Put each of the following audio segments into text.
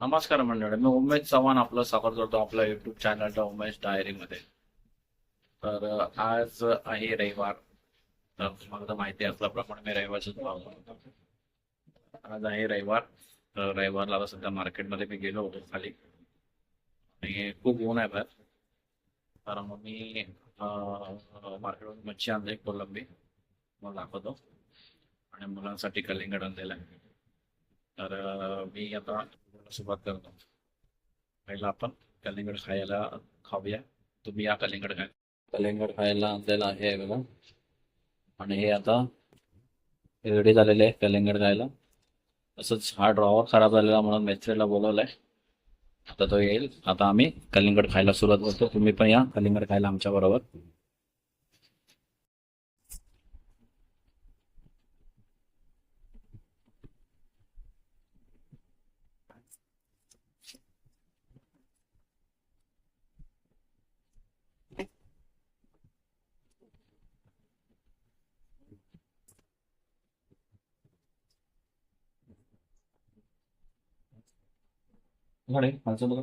नमस्कार मंडळी, मी उमेश चव्हाण आपलं स्वागत करतो आपल्या युट्यूब चॅनलच्या उमेश डायरीमध्ये. तर आज आहे रविवार. तर तुम्हाला तर माहिती असल्याप्रमाणे मी रविवारच पाहतो. आज आहे रविवार. तर रविवारला आता सध्या मार्केटमध्ये मी गेलो होतो खाली आणि खूप ऊन आहे बाहेर. तर मग मी मार्केटमधून मच्छी आणली कोलंबी, मला दाखवतो. आणि मुलांसाठी कलिंगड आणलेलं आहे. तर मी आता सुरुवात करतो. पहिला आपण कलिंगड खाऊया. तुम्ही या कलिंगड खायला. कलिंगड खायला आणलेलं आहे बघा. आणि हे आता रेडी झालेले आहे कलिंगड खायला. तसंच हा ड्रॉवर खराब झालेला म्हणून मिस्त्रीला बोलवलंय. आता तो येईल. आता आम्ही कलिंगड खायला सुरुवात करतो. तुम्ही पण या कलिंगड खायला आमच्या बरोबर. बघा.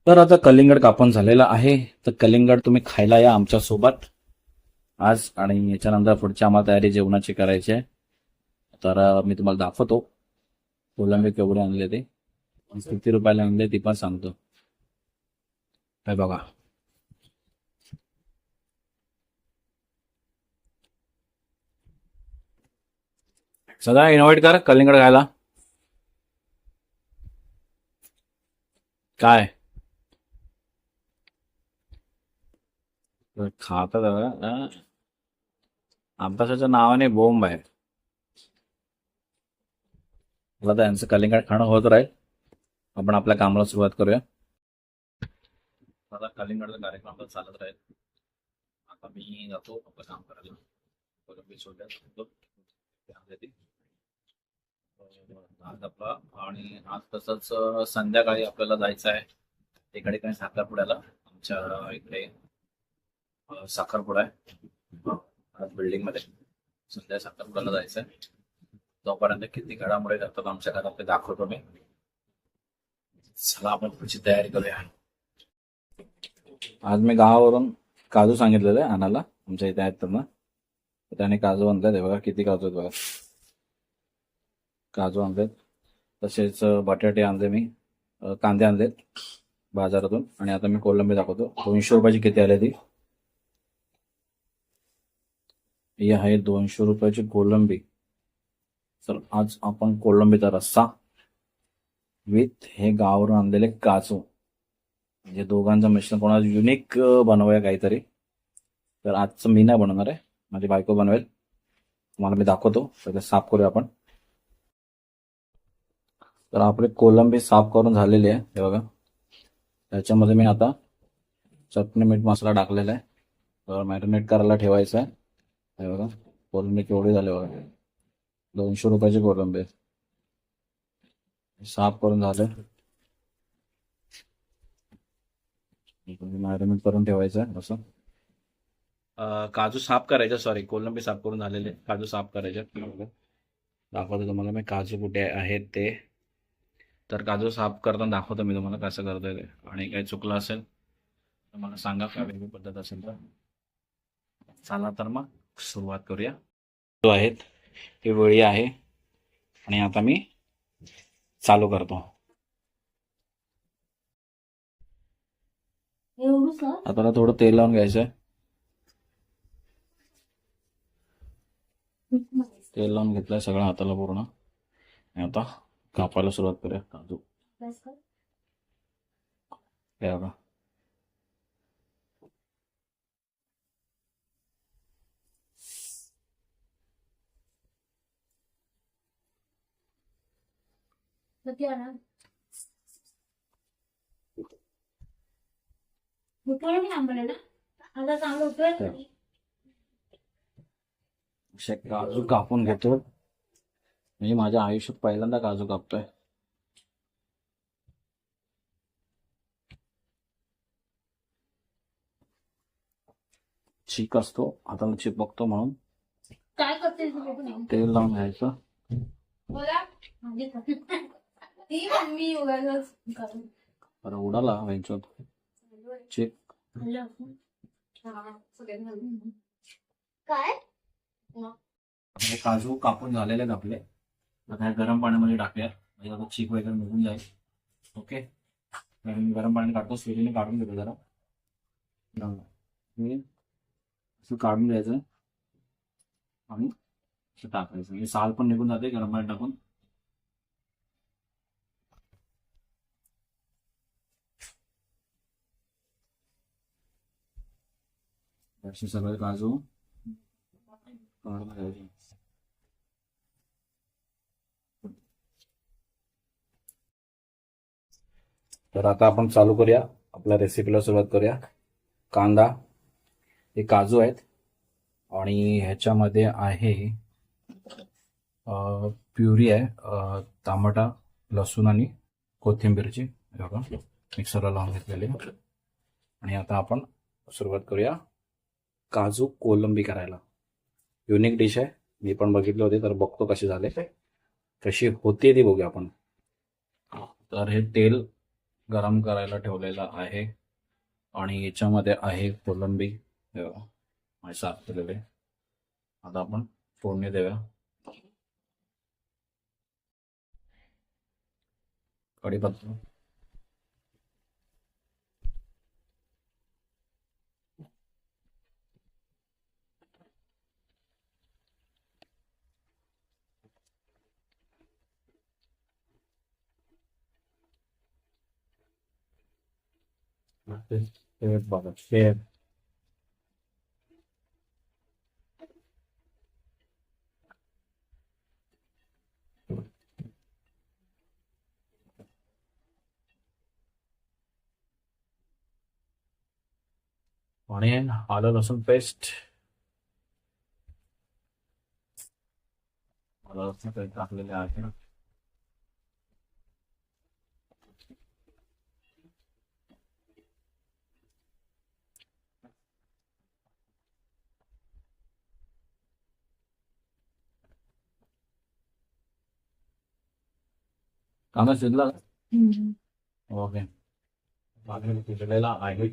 तर आता कलिंगड कापून झालेला आहे. तर कलिंगड तुम्ही खायला या आमच्या सोबत आज. आणि याच्यानंतर पुढची आम्हाला तयारी जेवणाची करायची आहे. तर मी तुम्हाला दाखवतो कोलंबी केवढे आणले ते, किती रुपयाला आणले ती पण सांगतो. हे बघा. सदा इन्व्हाइट कर कलिंगड खायला. काय खातात अभ्यासाच्या नावाने बोंब आहे. मला तर यांचं कलिंगड खाणं होत राहील. आपण आपल्या कामाला सुरुवात करूया. आता कलिंगडचा कार्यक्रम आपला चालत राहील. आता मी जातो आपलं काम करायला. कोलंबी सोडल्या आज आपला. आणि आज तसंच संध्याकाळी आपल्याला जायचं आहे इकडे काही साखरपुड्याला. आमच्या इकडे साखरपुडा आहे आज बिल्डिंग मध्ये. संध्या साखरपुड्याला जायचं आहे. तोपर्यंत किती घडामोडी करतात आमच्या घरात ते दाखवतो मी. चला आपण पुढची तयारी करूया. आज मी गावावरून काजू सांगितलेलं आहे आणायला. आमच्या इथे आहेत त्यांना. त्याने काजू आणले. ते बघा किती काजू आहेत बघा. काजू आणलेत. तसेच बटाटे आणले मी. कांदे आणलेत बाजारातून. आणि आता मी कोलंबी दाखवतो. 200 रुपयाची किती आली ती. ही आहे 200 रुपयाची कोलंबी. तर आज आपण कोलंबीचा रस्सा विथ हे गावावरून आणलेले काजू, म्हणजे दोघांचं मिश्रण कोणाला युनिक बनवूया काहीतरी. तर आजचं मी नाही बनवणार आहे, माझी बायको बनवेल. तुम्हाला मी दाखवतो. पहिले साफ करूया आपण. तर आपली कोलंबी साफ करून झालेली आहे. हे बघा. त्याच्यामध्ये मी आता चटणी मीठ मसाला टाकलेला आहे. तर मॅरिनेट करायला ठेवायचं आहे. हे बघा कोलंबी केवढी झाली बघा. 200 रुपयाची कोलंबी साफ करून झाले. मॅरिनेट करून ठेवायचं आहे असं. काजू साफ करायचे. सॉरी, कोलंबी साफ करून झालेले. काजू साफ करायचे. दाखवतो तुम्हाला मी काजू कुठे आहेत ते. तर काजू साफ करताना दाखवतो मी तुम्हाला कसं करतोय ते. आणि काही चुकलं असेल तर मला सांगा, काय वेगळी पद्धत असेल तर. चला तर मग सुरुवात करूया. जो आहेत ही वळी आहे. आणि आता मी चालू करतो. आता थोडं तेल लावून घ्यायचंय. तेल लावून घेतलंय सगळं हाताला पूर्ण. आणि आता कापायला सुरुवात करूया काजू. हे बघा. असे काजू कापून घेतो. म्हणजे माझ्या आयुष्यात पहिल्यांदा काजू कापतोय. चीक असतो हाताला चिपकतो म्हणून काय करते तू बघून तेल लावून घ्यायचं. बोला ती मम्मी उगाच करून बरं उडाला व्हायचं चीक. काय हे काजू कापून झालेले आहेत आपले. आता हे गरम पाण्यामध्ये टाकूया म्हणजे आता चीक वगैरे निघून जाईल. ओके गरम पाणी काढतो सुरीने काढून घेतो जरा. हे असं काढून घ्यायचं आणि असं टाकायचं म्हणजे साल पण निघून जाते गरम पाणी टाकून. असे सगळे काजू काढून घ्यायचे. तर आता आपण चालू करूया आपल्या रेसिपीला सुरुवात करूया. कांदा हे काजू आहेत आणि ह्याच्यामध्ये आहे प्युरी आहे टमाटा लसूण आणि कोथिंबीरची बघा मिक्सरला लावून घेतलेली. आणि आता आपण सुरुवात करूया काजू कोलंबी करायला. युनिक डिश आहे मी पण बघितले होते तर बघतो कसे झाले कशी होते ती बघूया आपण. तर हे तेल गरम करायला ठेवलेलं आहे आणि याच्यामध्ये आहे कोलंबी साफ केलेले. आता आपण फोडणी देऊया. कढीपत्ता बघा शेप आणि आलं लसूण पेस्ट टाकलेले आहे. कांदा शिजला ओके शिजलेला आहे.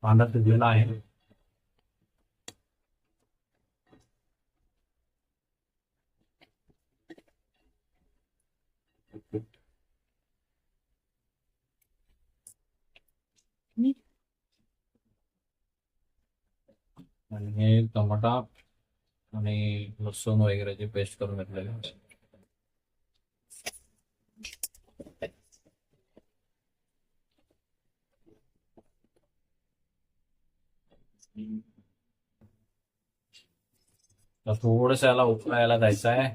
कांदा शिजलेला आहे. आणि हे टमाटा आणि लसूण वगैरेची पेस्ट करून घेतलेली. तर थोडस याला उकळायला द्यायचं आहे.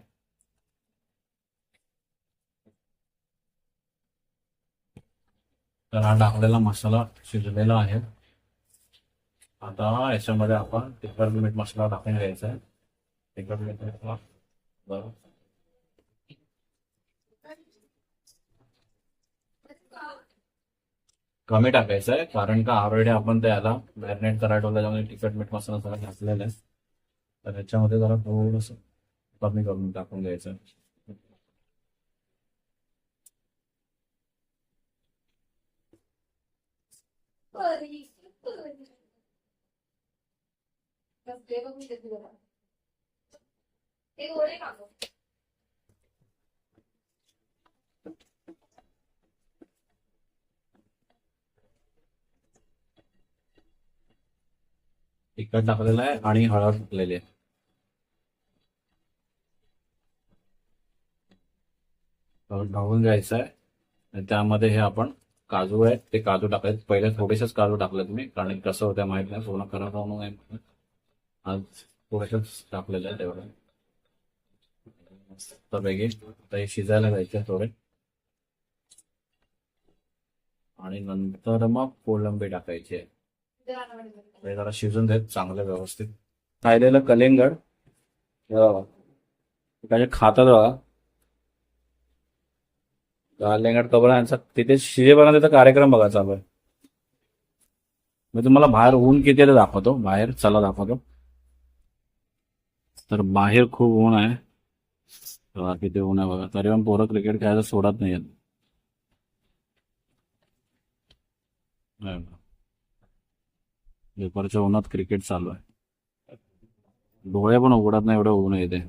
तर हा टाकलेला मसाला शिजलेला आहे. आता याच्यामध्ये आपण तिखट मीठ मसाला टाकून घ्यायचा आहे. तिखट मीठ मसाला बरं कमी टाकायचं आहे कारण का ऑलरेडी आपण त्याला मॅरिनेट करायला ठेवलं त्याच्यामध्ये तिखट मीठ मसाला सगळं घातलेला आहे. तर ह्याच्यामध्ये जरा थोडस कमी करून टाकून घ्यायचं. तिखट टाकलेलं आहे आणि हळद टाकलेली आहे. ढवळून घ्यायचं आहे. त्यामध्ये हे आपण काजू आहेत ते काजू टाकायचे. पहिले थोडेसेच काजू टाकले तुम्ही कारण कसं होतं माहित नाही पूर्ण खराब राहू नये. आज थोडेसेच टाकलेलं आहे तेवढं मस्तपैकी. आता हे शिजायला द्यायचे थोडे आणि नंतर मग कोलंबी टाकायची आहे. हे जरा शिजून देत चांगलं व्यवस्थित. राहिलेलं कलिंगड काय खातात बघा. कलिंगड कबळा यांचा तिथे शिजेपर्यंत कार्यक्रम बघा चालू आहे. मी तुम्हाला बाहेर ऊन किती आहे ते दाखवतो. बाहेर चला दाखवतो. तर बाहेर खूप ऊन आहे. बघा किती ऊन आहे बघा. तरी पण पोरं क्रिकेट खेळायला सोडत नाहीत. दुपारच्या उन्हात क्रिकेट चालू आहे. डोळे पण उघडत नाही एवढं ऊन आहे इथे.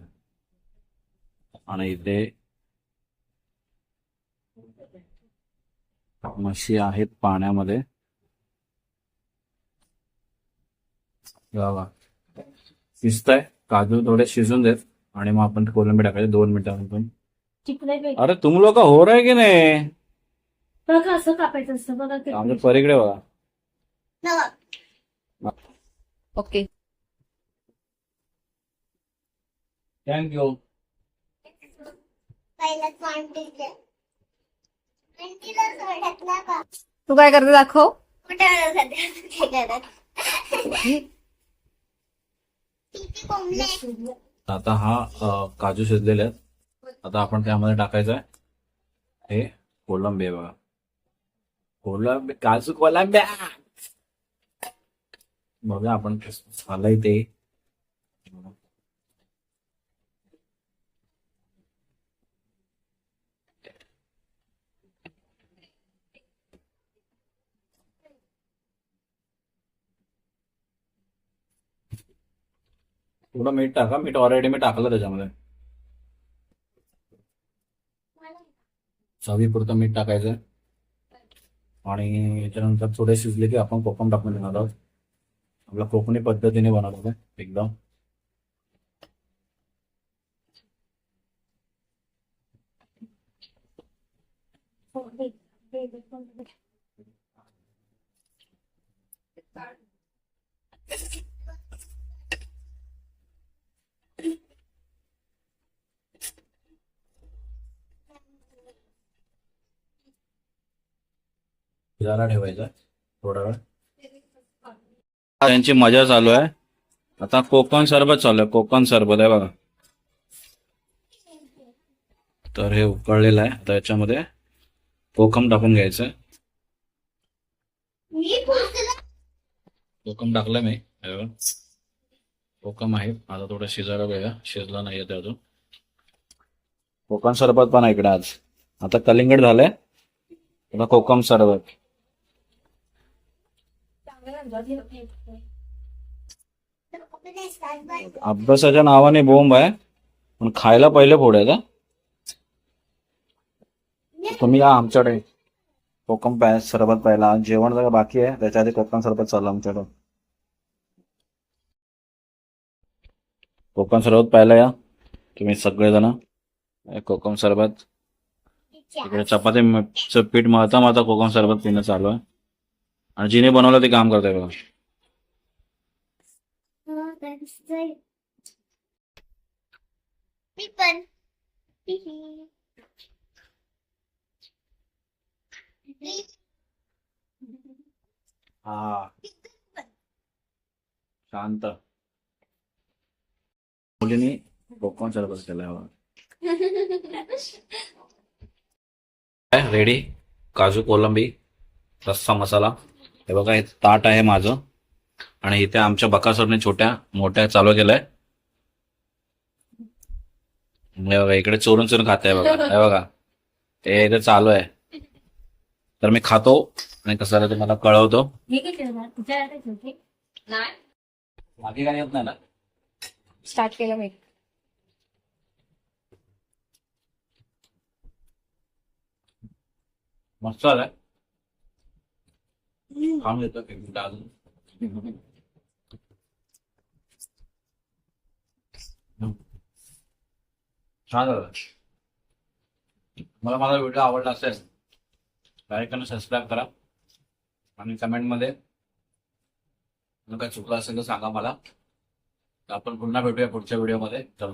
आणि इथे म्हशी आहेत पाण्यामध्ये. बघा शिजतंय. काजू थोडे शिजून देत आणि मग आपण कोलंबी टाकायचे 2 मिनिटांनंतर. चिकलाय पाहिजे. अरे तुम्ही लोक हो रहे की नाही? बघा असं कापायचं असतं बघा ते. आमच्या परीकडे बघा. ओके. थँक्यू. तू काय करते दाखव. आता हा काजू शिजलेले आहेत. आता आपण त्यामध्ये टाकायचं आहे हे कोलंबी आहे बघा. कोलंबी काजू कोलंब्या बघा आपण झालंय ते. थोडं मीठ टाका. मीठ ऑलरेडी मी टाकलं त्याच्यामध्ये. चवीपुरतं मीठ टाकायचं आणि त्याच्यानंतर थोडे शिजले की आपण कोकम टाकून देणार आहोत. आपला कोकणी पद्धतीने बनवतो एकदम. जरा ठेवायचं थोडा वेळ. त्यांची मजा चालू आहे. आता कोकण सरबत चालू आहे. कोकण सरबत आहे बघा. तर हे उकळलेलं आहे. आता याच्यामध्ये कोकम टाकून घ्यायचं. कोकम टाकलं मी. कोकम आहे. आता थोडं शिजायला वेळ. शिजला नाही ते अजून. कोकण सरबत पण आहे इकडे आज. आता कलिंगड झालंय. आता कोकम सरबत. अभ्यासाच्या नावाने बोंब आहे पण खायला पहिले फोड आहे. तुम्ही या आमच्याकडे कोकम सरबत प्यायला. जेवण जरा बाकी आहे त्याच्या आधी कोकम सरबत चालू आमच्याकडे. कोकम सरबत प्यायला या तुम्ही सगळेजण. कोकम सरबत इकडे चपातीचं पीठ मळता मळता कोकम सरबत पिणं चालू आहे. आणि जिने बनवलं ते काम करतंय बघा. हा शांत. मुलीने कोकम सरबत केलाय बघा. रेडी काजू कोलंबी रस्सा मसाला. हे बघा हे ताट आहे माझं. आणि इथे आमच्या बकासरने छोट्या मोठ्या चालू केलंय. हे बघा इकडे चोरून चोरून खात आहे बघा. हे बघा हे इथे चालू आहे. तर मी खातो आणि कसं झालं तुम्हाला कळवतो. बाकी काही येत नाही ना. स्टार्ट केलं मी. मस्त झालंय. खाऊन घेतो एक मिनिट अजून. छान झालं. मला माझा व्हिडिओ आवडला असेल लाईक आणि सबस्क्राईब करा आणि कमेंटमध्ये काय चुकलं असेल तर सांगा मला. आपण पुन्हा भेटूया पुढच्या व्हिडिओमध्ये. तर